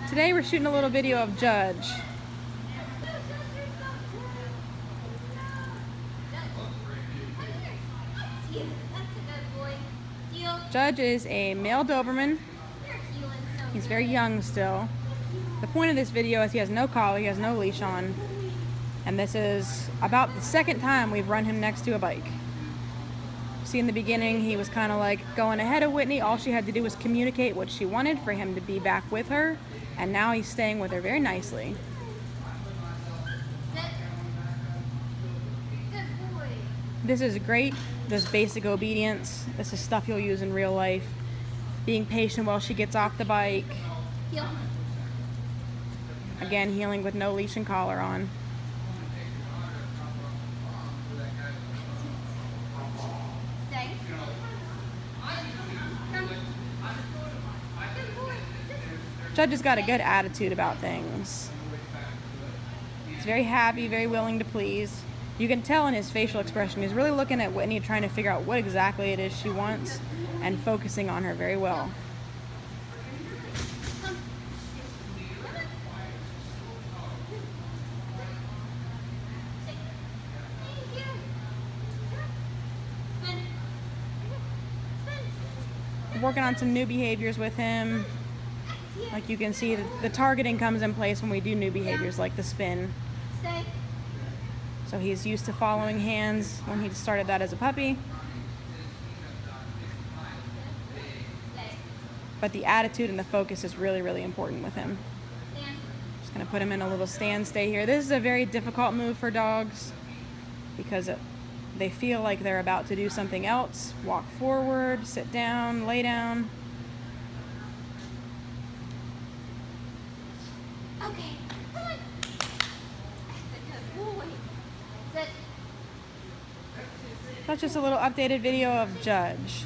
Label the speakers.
Speaker 1: Today we're shooting a little video of Judge. Judge is a male Doberman. He's very young still. The point of this video is he has no collar, he has no leash on. And this is about the second time we've run him next to a bike. See, in the beginning he was kind of like going ahead of Whitney. All she had to do was communicate what she wanted for him to be back with her. And now he's staying with her very nicely. This is great, this basic obedience. This is stuff you'll use in real life. Being patient while she gets off the bike. Again, heeling with no leash and collar on. Judge has got a good attitude about things. He's very happy, very willing to please. You can tell in his facial expression, he's really looking at Whitney, trying to figure out what exactly it is she wants and focusing on her very well. We're working on some new behaviors with him. Like you can see, the targeting comes in place when we do new behaviors like the spin. So he's used to following hands when he started that as a puppy. But the attitude and the focus is really, really important with him. Just gonna put him in a little stand stay here. This is a very difficult move for dogs because they feel like they're about to do something else. Walk forward, sit down, lay down.
Speaker 2: Okay, come on. That's a good boy. Sit.
Speaker 1: That's just a little updated video of Judge.